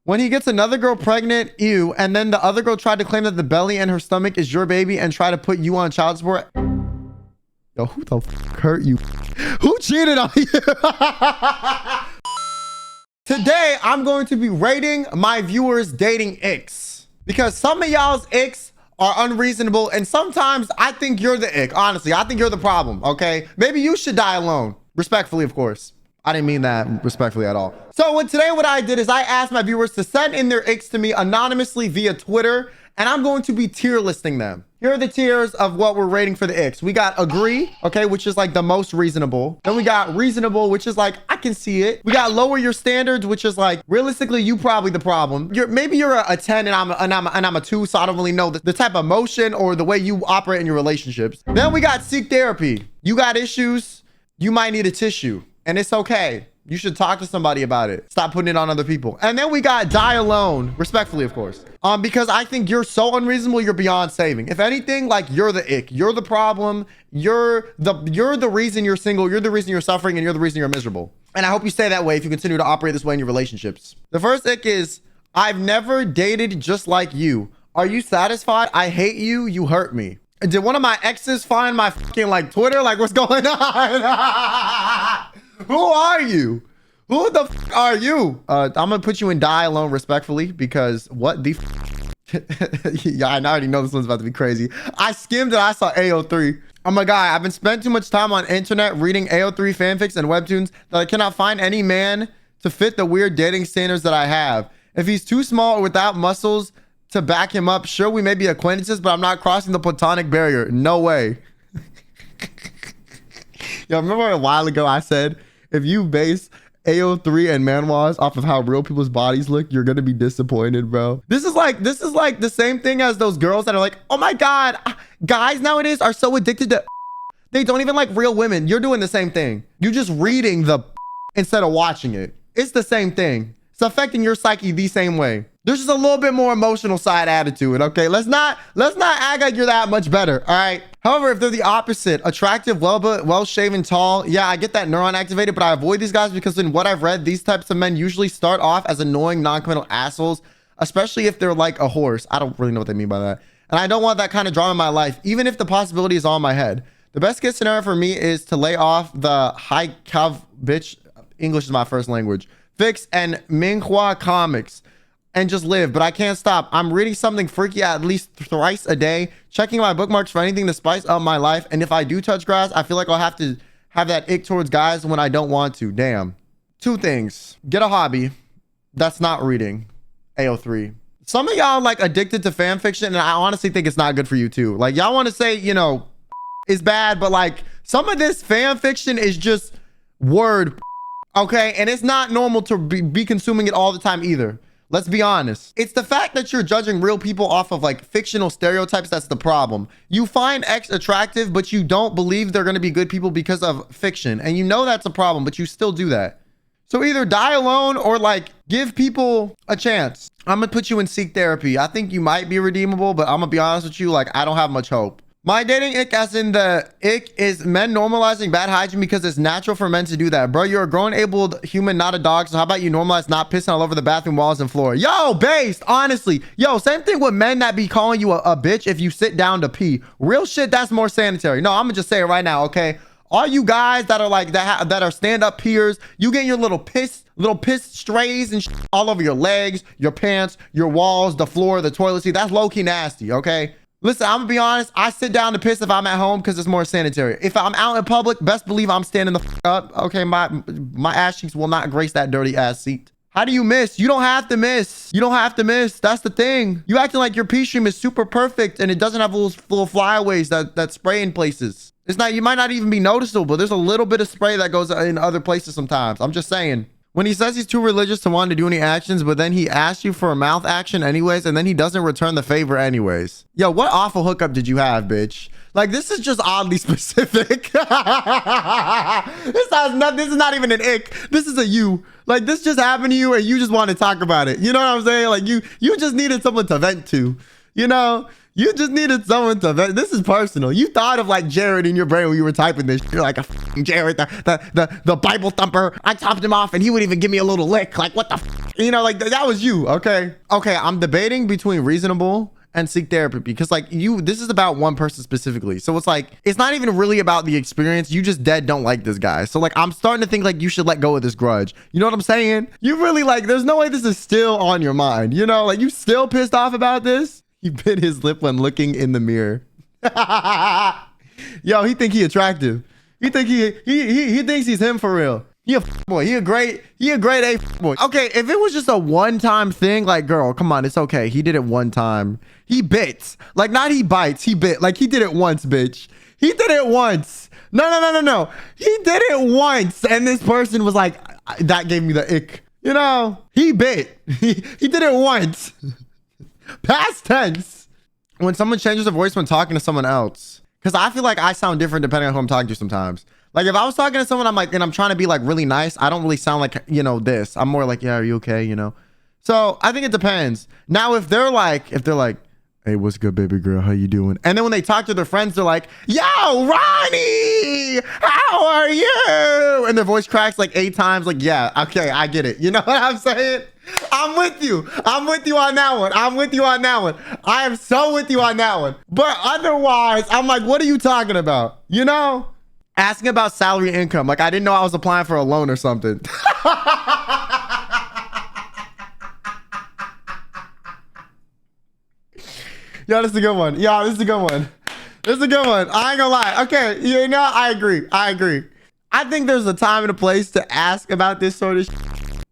When he gets another girl pregnant, ew, and then the other girl tried to claim that the belly and her stomach is your baby and try to put you on child support. Yo, who the fuck hurt you? Who cheated on you? Today, I'm going to be rating my viewers' dating icks. Because some of y'all's icks are unreasonable, and sometimes I think you're the ick. Honestly, I think you're the problem, okay? Maybe you should die alone. Respectfully, of course. I didn't mean that respectfully at all. So today what I did is I asked my viewers to send in their icks to me anonymously via Twitter, and I'm going to be tier listing them. Here are the tiers of what we're rating for the icks. We got agree, okay, which is like the most reasonable. Then we got reasonable, which is like, I can see it. We got lower your standards, which is like, realistically, you probably the problem. Maybe you're a 10 and I'm a 2, so I don't really know the type of emotion or the way you operate in your relationships. Then we got seek therapy. You got issues, you might need a tissue. And it's okay. You should talk to somebody about it. Stop putting it on other people. And then we got die alone, respectfully, of course. Because I think you're so unreasonable, you're beyond saving. If anything, like you're the ick. You're the problem. You're the reason you're single. You're the reason you're suffering, and you're the reason you're miserable. And I hope you stay that way if you continue to operate this way in your relationships. The first ick is, I've never dated just like you. Are you satisfied? I hate you. You hurt me. Did one of my exes find my fucking like Twitter? Like, what's going on? Who are you? Who the f are you? I'm gonna put you in die alone respectfully, because what the yeah, I already know this one's about to be crazy. I skimmed it. I saw AO3. I'm a guy. I've been spending too much time on internet reading AO3 fanfics and webtoons that I cannot find any man to fit the weird dating standards that I have. If he's too small or without muscles to back him up, sure, we may be acquaintances, but I'm not crossing the platonic barrier. No way. Yo, remember a while ago I said, if you base AO3 and manhwas off of how real people's bodies look, you're gonna be disappointed, bro. This is like the same thing as those girls that are like, oh my God, guys nowadays are so addicted to they don't even like real women. You're doing the same thing. You're just reading the instead of watching it. It's the same thing. It's affecting your psyche the same way. There's just a little bit more emotional side added to it, okay? Let's not act like you're that much better, all right? However, if they're the opposite, attractive, well-shaven, tall, yeah, I get that neuron activated, but I avoid these guys because in what I've read, these types of men usually start off as annoying, non-committal assholes, especially if they're like a horse. I don't really know what they mean by that. And I don't want that kind of drama in my life, even if the possibility is on my head. The best case scenario for me is to lay off the high cav bitch, English is my first language, fix and Minghua comics, and just live, but I can't stop. I'm reading something freaky at least thrice a day, checking my bookmarks for anything to spice up my life, and if I do touch grass, I feel like I'll have to have that ick towards guys when I don't want to. Damn. 2 things. Get a hobby that's not reading. AO3. Some of y'all like addicted to fan fiction, and I honestly think it's not good for you too. Like, y'all want to say, you know, it's bad, but like some of this fan fiction is just word, okay? And it's not normal to be consuming it all the time either. Let's be honest. It's the fact that you're judging real people off of like fictional stereotypes that's the problem. You find X attractive, but you don't believe they're going to be good people because of fiction. And you know that's a problem, but you still do that. So either die alone or like give people a chance. I'm going to put you in seek therapy. I think you might be redeemable, but I'm going to be honest with you. Like, I don't have much hope. My dating ick, as in the ick, is men normalizing bad hygiene because it's natural for men to do that. Bro, you're a grown, abled human, not a dog. So how about you normalize not pissing all over the bathroom walls and floor? Yo, based, honestly. Yo, same thing with men that be calling you a bitch if you sit down to pee. Real shit, that's more sanitary. No, I'm gonna just say it right now, okay? All you guys that are like that are stand-up peers, you get your little piss strays and all over your legs, your pants, your walls, the floor, the toilet seat. That's low-key nasty, okay? Listen, I'm gonna be honest. I sit down to piss if I'm at home because it's more sanitary. If I'm out in public, best believe I'm standing the f up. Okay, my ass cheeks will not grace that dirty ass seat. How do you miss? You don't have to miss. You don't have to miss. That's the thing. You acting like your pee stream is super perfect and it doesn't have little flyaways that spray in places. It's not. You might not even be noticeable, but there's a little bit of spray that goes in other places sometimes. I'm just saying. When he says he's too religious to want to do any actions, but then he asks you for a mouth action anyways, and then he doesn't return the favor anyways. Yo, what awful hookup did you have, bitch? Like, this is just oddly specific. This is not even an ick. This is a you. Like, this just happened to you and you just want to talk about it. You know what I'm saying? Like, you just needed someone to vent to. You know, You just needed someone to vent. This is personal. You thought of like Jared in your brain when you were typing this. You're like a Jared, the Bible thumper. I topped him off and he would even give me a little lick. Like what the you know, like that was you. Okay. Okay. I'm debating between reasonable and seek therapy because like this is about one person specifically. So it's like, it's not even really about the experience. You just dead don't like this guy. So like, I'm starting to think like you should let go of this grudge. You know what I'm saying? You really like, there's no way this is still on your mind. You know, like you still pissed off about this. He bit his lip when looking in the mirror. Yo, he think he attractive. He think he thinks he's him for real. He a boy. He a great A boy. Okay, if it was just a one-time thing, like, girl, come on, it's okay. He did it one time. He bits. Like, not he bites. He bit. Like, he did it once, bitch. He did it once. No. He did it once. And this person was like, that gave me the ick. You know, he bit. He did it once. Past tense. When someone changes their voice when talking to someone else. Because I feel like I sound different depending on who I'm talking to sometimes. Like if I was talking to someone, I'm like, and I'm trying to be like really nice. I don't really sound like, you know, this. I'm more like, yeah, are you okay? You know? So I think it depends. Now, if they're like, hey, what's good, baby girl? How you doing? And then when they talk to their friends, they're like, yo, Ronnie, how are you? And their voice cracks like 8 times. Like, yeah, okay, I get it. You know what I'm saying? I'm with you. I'm with you on that one. I'm with you on that one. I am so with you on that one. But otherwise, I'm like, what are you talking about? You know? Asking about salary income. Like, I didn't know I was applying for a loan or something. Yo, this is a good one. Yo, this is a good one. This is a good one. I ain't gonna lie. Okay, you know, I agree. I think there's a time and a place to ask about this sort of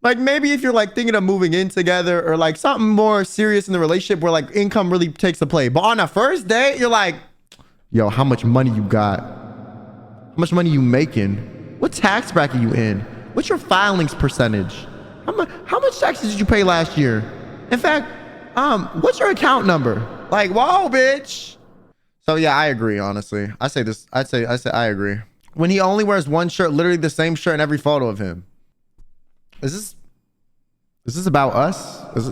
like maybe if you're like thinking of moving in together or like something more serious in the relationship where like income really takes a play. But on a first date, you're like, yo, how much money you got? How much money you making? What tax bracket you in? What's your filings percentage? How much taxes did you pay last year? In fact, what's your account number? Like, whoa, bitch. So yeah, I agree, honestly. I say I agree. When he only wears one shirt, literally the same shirt in every photo of him. Is this about us? This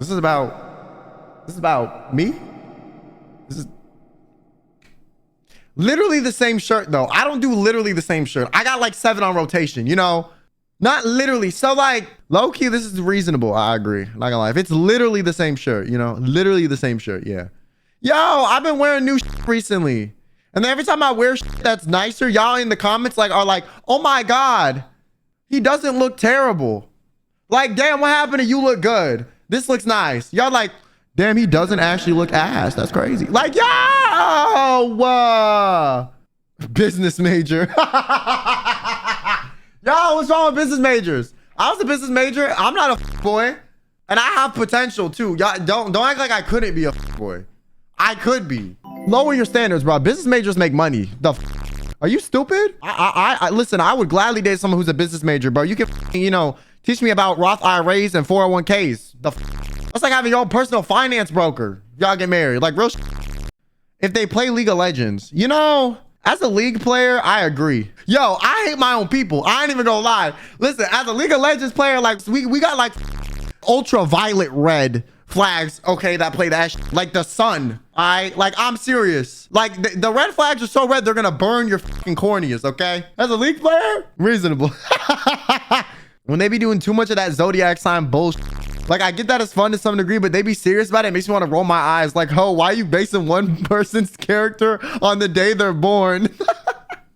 is about me? This is literally the same shirt though. I don't do literally the same shirt. I got like 7 on rotation, you know? Not literally. So like low key, this is reasonable. I agree. Not gonna lie. If it's literally the same shirt, you know, literally the same shirt. Yeah. Yo, I've been wearing new shit recently. And then every time I wear shit that's nicer, y'all in the comments like are like, oh my God, he doesn't look terrible. Like, damn, what happened to you look good? This looks nice. Y'all like, damn, he doesn't actually look ass. That's crazy. Like, yo, business major. Yo, what's wrong with business majors? I was a business major. I'm not a boy. And I have potential too. Y'all don't act like I couldn't be a boy. I could be. Lower your standards, bro. Business majors make money. Are you stupid? I listen, I would gladly date someone who's a business major, bro. You can, you know, teach me about Roth IRAs and 401ks. That's like having your own personal finance broker. Y'all get married. Like real if they play League of Legends, you know, as a League player, I agree. Yo, I hate my own people. I ain't even gonna lie. Listen, as a League of Legends player, like we got like ultraviolet red flags, okay, that play that like the sun. I'm serious. Like the red flags are so red they're gonna burn your fucking corneas, okay? As a League player, reasonable. When they be doing too much of that Zodiac sign bullshit, like I get that it's fun to some degree, but they be serious about it. It makes me want to roll my eyes. Like, oh, why are you basing one person's character on the day they're born?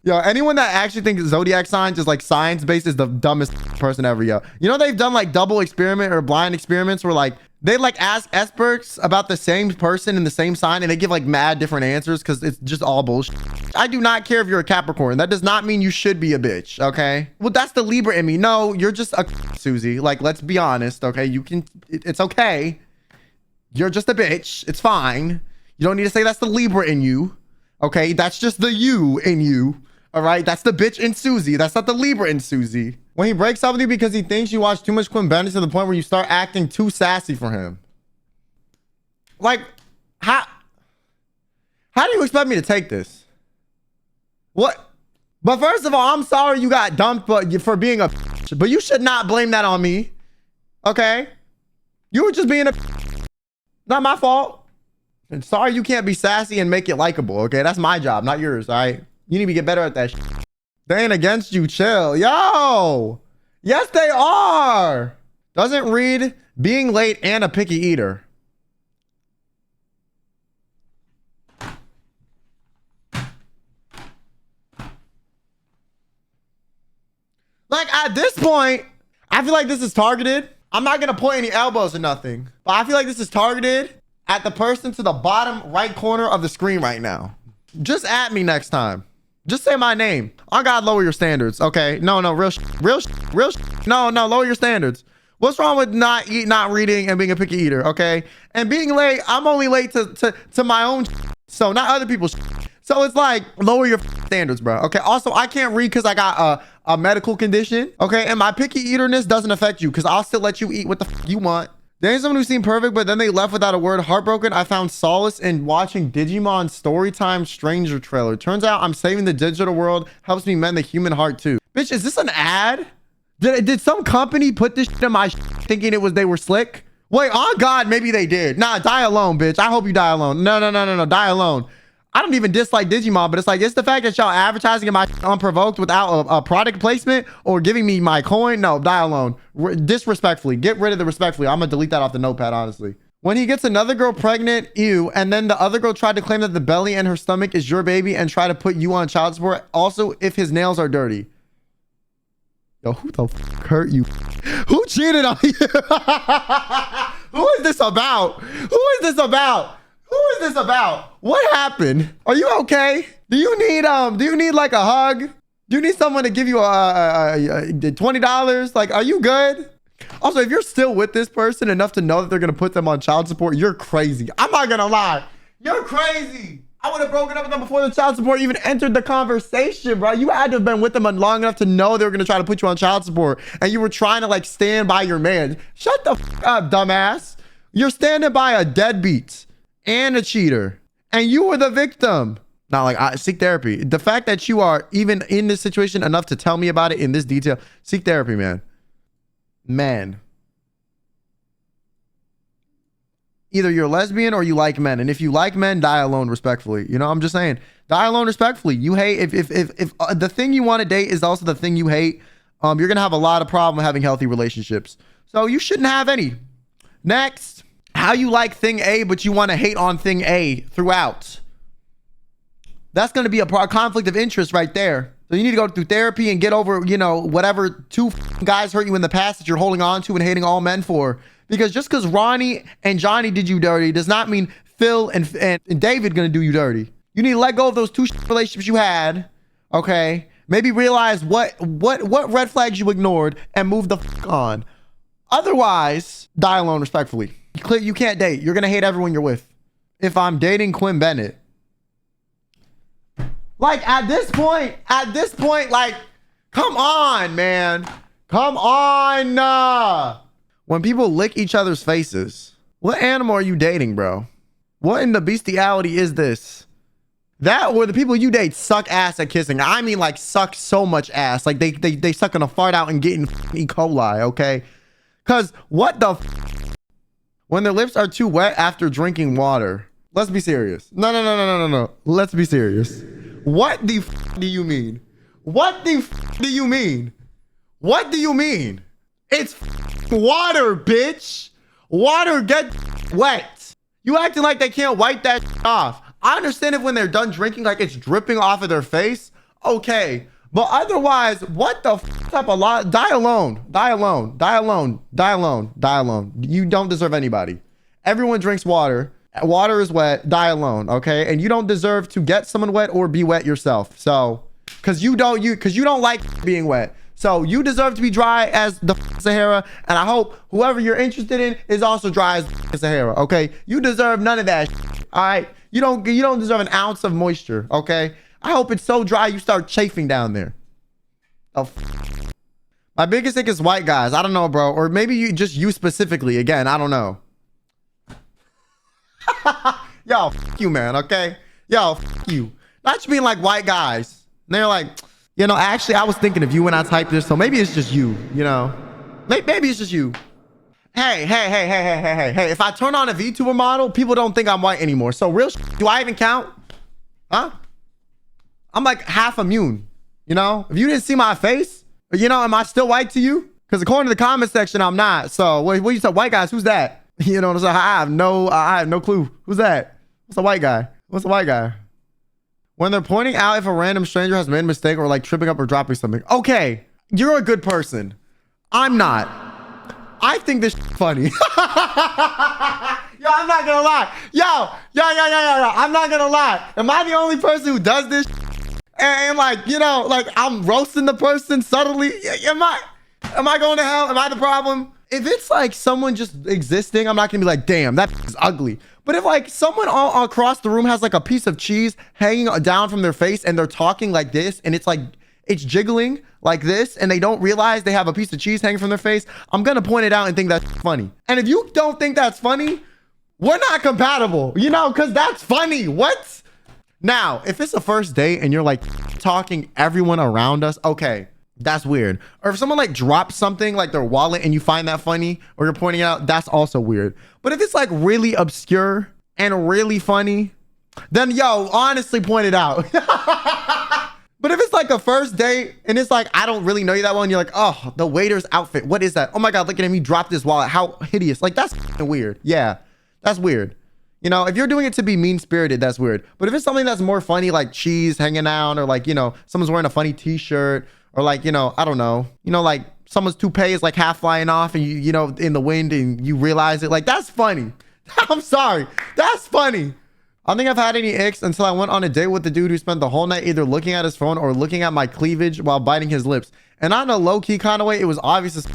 Yo, anyone that actually thinks Zodiac signs is like science based is the dumbest person ever, yo. You know, they've done like double experiment or blind experiments where like they like ask experts about the same person in the same sign and they give like mad different answers because it's just all bullshit. I do not care if you're a Capricorn. That does not mean you should be a bitch, okay? Well, that's the Libra in me. No, you're just a Susie. Like, let's be honest, okay? You can, it's okay. You're just a bitch. It's fine. You don't need to say that's the Libra in you, okay? That's just the you in you. All right, that's the bitch in Susie. That's not the Libra in Susie. When he breaks up with you because he thinks you watch too much Quinn Benet to the point where you start acting too sassy for him. Like, how do you expect me to take this? What? But first of all, I'm sorry you got dumped for being a bitch, but you should not blame that on me. Okay? You were just being a bitch. Not my fault. And sorry you can't be sassy and make it likable, okay? That's my job, not yours, all right? You need to get better at that shit. They ain't against you, chill. Yo! Yes, they are! Doesn't read being late and a picky eater. Like, at this point, I feel like this is targeted. I'm not gonna point any elbows or nothing, but I feel like this is targeted at the person to the bottom right corner of the screen right now. Just at me next time. Just say my name. I gotta lower your standards, okay? No, real no, lower your standards. What's wrong with not reading and being a picky eater, okay? And being late, I'm only late to my own so not other people's so it's like, lower your standards, bro, okay? Also, I can't read because I got a medical condition, okay? And my picky eaterness doesn't affect you because I'll still let you eat what the you want. There's someone who seemed perfect, but then they left without a word. Heartbroken, I found solace in watching Digimon Storytime Stranger trailer. Turns out I'm saving the digital world. Helps me mend the human heart too. Bitch, is this an ad? Did some company put this shit in my thinking they were slick? Wait, on God, maybe they did. Nah, die alone, bitch. I hope you die alone. No, die alone. I don't even dislike Digimon, but it's the fact that y'all advertising my unprovoked without a product placement or giving me my coin. No, die alone. Disrespectfully. Get rid of the respectfully. I'm gonna delete that off the notepad, honestly. When he gets another girl pregnant, ew, and then the other girl tried to claim that the belly and her stomach is your baby and try to put you on child support. Also, if his nails are dirty. Yo, who the fuck hurt you? Who cheated on you? Who is this about? Who is this about? Who is this about? What happened? Are you okay? Do you need like a hug? Do you need someone to give you $20? Like, are you good? Also, if you're still with this person enough to know that they're gonna put them on child support, you're crazy. I'm not gonna lie. You're crazy. I would have broken up with them before the child support even entered the conversation, bro. You had to have been with them long enough to know they were gonna try to put you on child support, and you were trying to like stand by your man. Shut the fuck up, dumbass. You're standing by a deadbeat and a cheater, and you were the victim. Not like seek therapy. The fact that you are even in this situation enough to tell me about it in this detail, seek therapy, man. Either you're lesbian or you like men, and if you like men, die alone respectfully. You know, I'm just saying, die alone respectfully. You hate if the thing you want to date is also the thing you hate, you're gonna have a lot of problem having healthy relationships, so you shouldn't have any. Next, how you like thing A but you want to hate on thing A throughout. That's going to be a conflict of interest right there. So you need to go through therapy and get over, you know, whatever two guys hurt you in the past that you're holding on to and hating all men for. Because just because Ronnie and Johnny did you dirty does not mean Phil and David going to do you dirty. You need to let go of those two relationships you had. Okay. Maybe realize what red flags you ignored and move the on. Otherwise, die alone respectfully. You can't date. You're going to hate everyone you're with. If I'm dating Quinn Benet. Like, at this point, like, come on, man. Come on. When people lick each other's faces, what animal are you dating, bro? What in the bestiality is this? That or the people you date suck ass at kissing. I mean, like, suck so much ass. Like, they sucking a fart out and getting E. coli, okay? Because what the when their lips are too wet after drinking water. Let's be serious. No. Let's be serious. What the do you mean? What the do you mean? What do you mean? It's water, bitch. Water get wet. You acting like they can't wipe that off. I understand if when they're done drinking, like it's dripping off of their face. Okay. But otherwise, what the type of lot? Die alone. You don't deserve anybody. Everyone drinks water. Water is wet. Die alone. Okay. And you don't deserve to get someone wet or be wet yourself. So, cause you don't like being wet. So you deserve to be dry as the Sahara. And I hope whoever you're interested in is also dry as the Sahara. Okay. You deserve none of that. All right. You don't deserve an ounce of moisture. Okay. I hope it's so dry you start chafing down there. Oh, my biggest thing is white guys. I don't know, bro. Or maybe you specifically. Again, I don't know. Yo, you, man. Okay. Yo, you. Not you being like white guys. And they're like, you know, actually, I was thinking of you when I typed this. So maybe it's just you, you know. Maybe it's just you. Hey. If I turn on a VTuber model, people don't think I'm white anymore. So real do I even count? Huh? I'm like half immune, you know? If you didn't see my face, you know, am I still white to you? Because according to the comment section, I'm not. So what you said, white guys, who's that? You know what I'm saying? I have no clue. Who's that? What's a white guy? What's a white guy? When they're pointing out if a random stranger has made a mistake or like tripping up or dropping something. Okay, you're a good person. I'm not. I think this funny. Yo, I'm not gonna lie. Yo. I'm not gonna lie. Am I the only person who does this? And like, you know, like I'm roasting the person subtly. Am I going to hell? Am I the problem? If it's like someone just existing, I'm not gonna be like, damn, that is ugly. But if like someone all across the room has like a piece of cheese hanging down from their face and they're talking like this and it's like, it's jiggling like this and they don't realize they have a piece of cheese hanging from their face, I'm gonna point it out and think that's funny. And if you don't think that's funny, we're not compatible, you know, because that's funny. What? Now, if it's a first date and you're like talking everyone around us, okay, that's weird. Or if someone like drops something like their wallet and you find that funny or you're pointing it out, that's also weird. But if it's like really obscure and really funny, then yo, honestly point it out. But if it's like a first date and it's like, I don't really know you that well and you're like, oh, the waiter's outfit, what is that? Oh my God, look at him, he dropped his wallet. How hideous. Like that's weird. Yeah, that's weird. You know, if you're doing it to be mean-spirited, that's weird. But if it's something that's more funny, like cheese hanging out or like, you know, someone's wearing a funny t-shirt or like, you know, I don't know, you know, like someone's toupee is like half flying off and you know, in the wind and you realize it, like that's funny. I'm sorry. That's funny. I don't think I've had any icks until I went on a date with the dude who spent the whole night either looking at his phone or looking at my cleavage while biting his lips. And not in a low-key kind of way, it was obvious as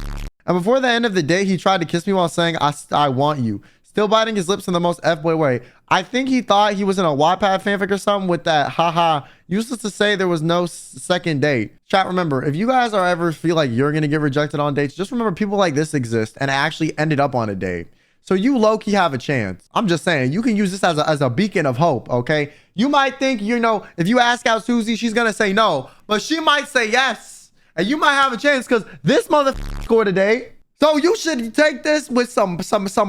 and before the end of the day, he tried to kiss me while saying, I want you. Still biting his lips in the most F-boy way. I think he thought he was in a Wattpad fanfic or something with that, haha. Useless to say there was no second date. Chat, remember, if you guys are ever feel like you're going to get rejected on dates, just remember people like this exist and actually ended up on a date. So you low-key have a chance. I'm just saying, you can use this as a beacon of hope, okay? You might think, you know, if you ask out Susie, she's gonna say no, but she might say yes. And you might have a chance because this motherfucker scored a date. So you should take this with some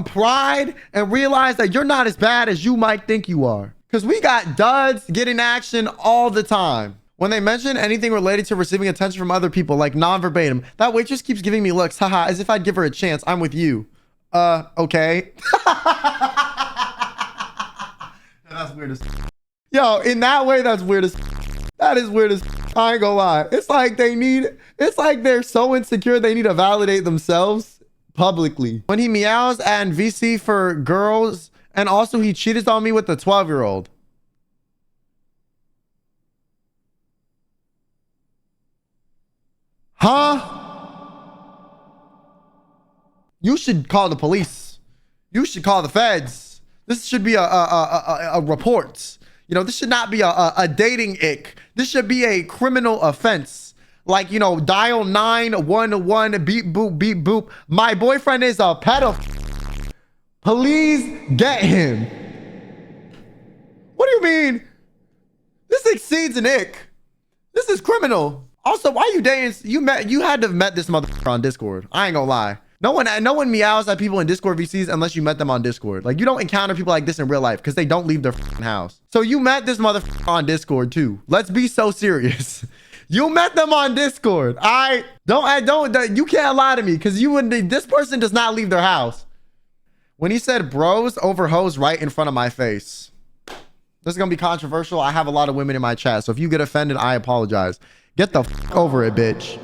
pride and realize that you're not as bad as you might think you are. Because we got duds getting action all the time. When they mention anything related to receiving attention from other people, like non-verbatim, that waitress keeps giving me looks, haha, as if I'd give her a chance. I'm with you. Okay. That's weird as yo, in that way, that's weird as that is weird as I ain't gonna lie. It's like they're so insecure they need to validate themselves publicly. When he meows and VC for girls, and also he cheated on me with the 12-year-old. Huh? You should call the police. You should call the feds. This should be a report. You know, this should not be a dating ick. This should be a criminal offense. Like, you know, dial 911, beep boop, beep boop. My boyfriend is a pedophile. Please get him. What do you mean? This exceeds an ick. This is criminal. Also, why you dating? You had to have met this motherfucker on Discord. I ain't gonna lie. No one meows at people in Discord VCs unless you met them on Discord. Like, you don't encounter people like this in real life because they don't leave their house. So you met this motherfucker on Discord too. Let's be so serious. You met them on Discord. You can't lie to me because this person does not leave their house. When he said bros over hoes right in front of my face. This is going to be controversial. I have a lot of women in my chat. So if you get offended, I apologize. Get the over it, bitch.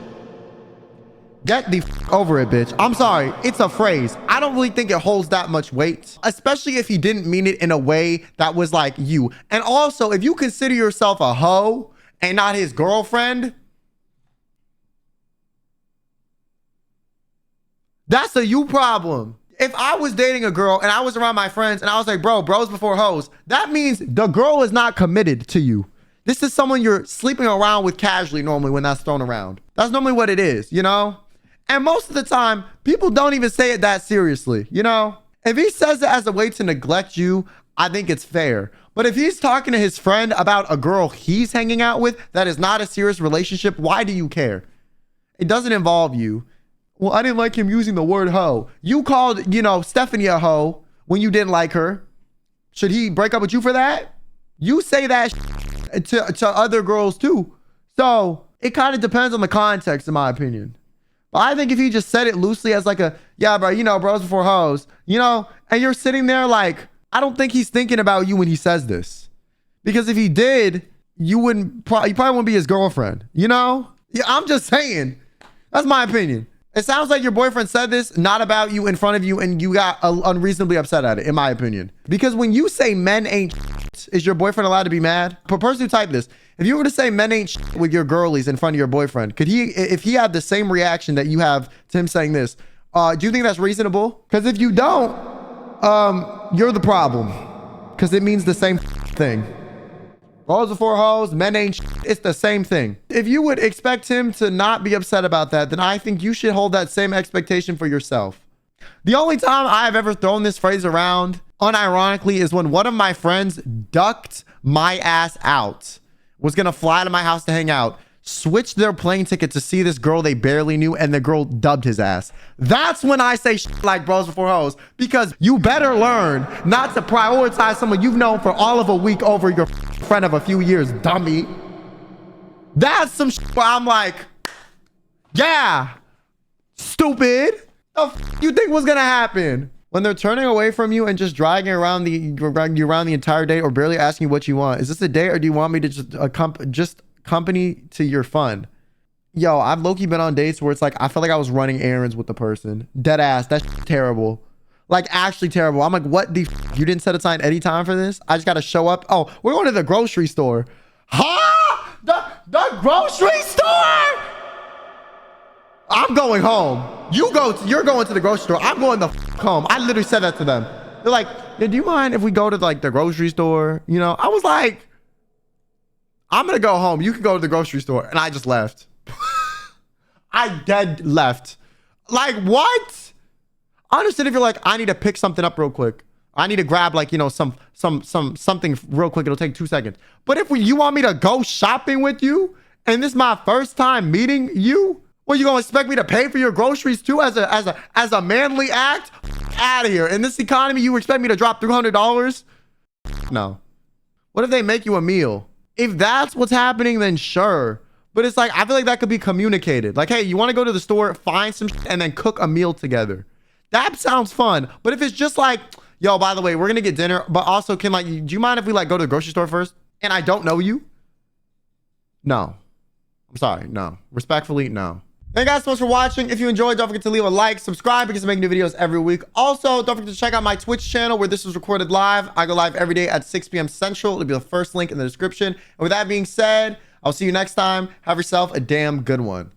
Get the over it, bitch. I'm sorry. It's a phrase. I don't really think it holds that much weight, especially if he didn't mean it in a way that was like you. And also, if you consider yourself a hoe and not his girlfriend, that's a you problem. If I was dating a girl and I was around my friends and I was like, bros before hoes, that means the girl is not committed to you. This is someone you're sleeping around with casually normally when that's thrown around. That's normally what it is, you know? And most of the time, people don't even say it that seriously, you know? If he says it as a way to neglect you, I think it's fair. But if he's talking to his friend about a girl he's hanging out with that is not a serious relationship, why do you care? It doesn't involve you. Well, I didn't like him using the word hoe. You called, you know, Stephanie a hoe when you didn't like her. Should he break up with you for that? You say that to other girls too. So it kind of depends on the context, in my opinion. But I think if he just said it loosely as like a, yeah, bro, you know, bros before hoes, you know, and you're sitting there like, I don't think he's thinking about you when he says this. Because if he did, you probably wouldn't be his girlfriend, you know? Yeah, I'm just saying. That's my opinion. It sounds like your boyfriend said this not about you in front of you and you got unreasonably upset at it, in my opinion. Because when you say men ain't shit, is your boyfriend allowed to be mad? Per person who typed this, if you were to say men ain't shit with your girlies in front of your boyfriend, could he, if he had the same reaction that you have to him saying this, do you think that's reasonable? Because if you don't, you're the problem. Because it means the same thing. Bros before hoes, men ain't shit. It's the same thing. If you would expect him to not be upset about that, then I think you should hold that same expectation for yourself. The only time I've ever thrown this phrase around, unironically, is when one of my friends ducked my ass out, was gonna fly to my house to hang out, switched their plane ticket to see this girl they barely knew, and the girl dubbed his ass. That's when I say shit like bros before hoes, because you better learn not to prioritize someone you've known for all of a week over your friend of a few years, dummy. That's some shit where I'm like, yeah, stupid. The f you think was gonna happen? When they're turning away from you and just dragging around the entire day or barely asking you what you want, is this a date or do you want me to just company to your fun? Yo, I've low-key been on dates where it's like I felt like I was running errands with the person. Dead ass. That's terrible. Like actually terrible. I'm like, what the f you didn't set aside any time for this? I just gotta show up. Oh, we're going to the grocery store. Huh? The grocery store? I'm going home. You're going to the grocery store. I'm going the f home. I literally said that to them. They're like, yeah, do you mind if we go to like the grocery store? You know, I was like, I'm gonna go home. You can go to the grocery store. And I just left. I dead left. Like, what? I understand if you're like, I need to pick something up real quick. I need to grab like, you know, something real quick. It'll take 2 seconds. But if you want me to go shopping with you and this is my first time meeting you, well, you gonna expect me to pay for your groceries too as a manly act? Out of here. In this economy, you expect me to drop $300? No. What if they make you a meal? If that's what's happening, then sure. But it's like, I feel like that could be communicated. Like, hey, you want to go to the store, find some shit, and then cook a meal together. That sounds fun. But if it's just like, yo, by the way, we're going to get dinner, but also can like, do you mind if we like go to the grocery store first? And I don't know you? No. I'm sorry. No. Respectfully, no. Thank you guys so much for watching. If you enjoyed, don't forget to leave a like, subscribe because I make new videos every week. Also, don't forget to check out my Twitch channel where this was recorded live. I go live every day at 6 p.m. Central. It'll be the first link in the description. And with that being said, I'll see you next time. Have yourself a damn good one.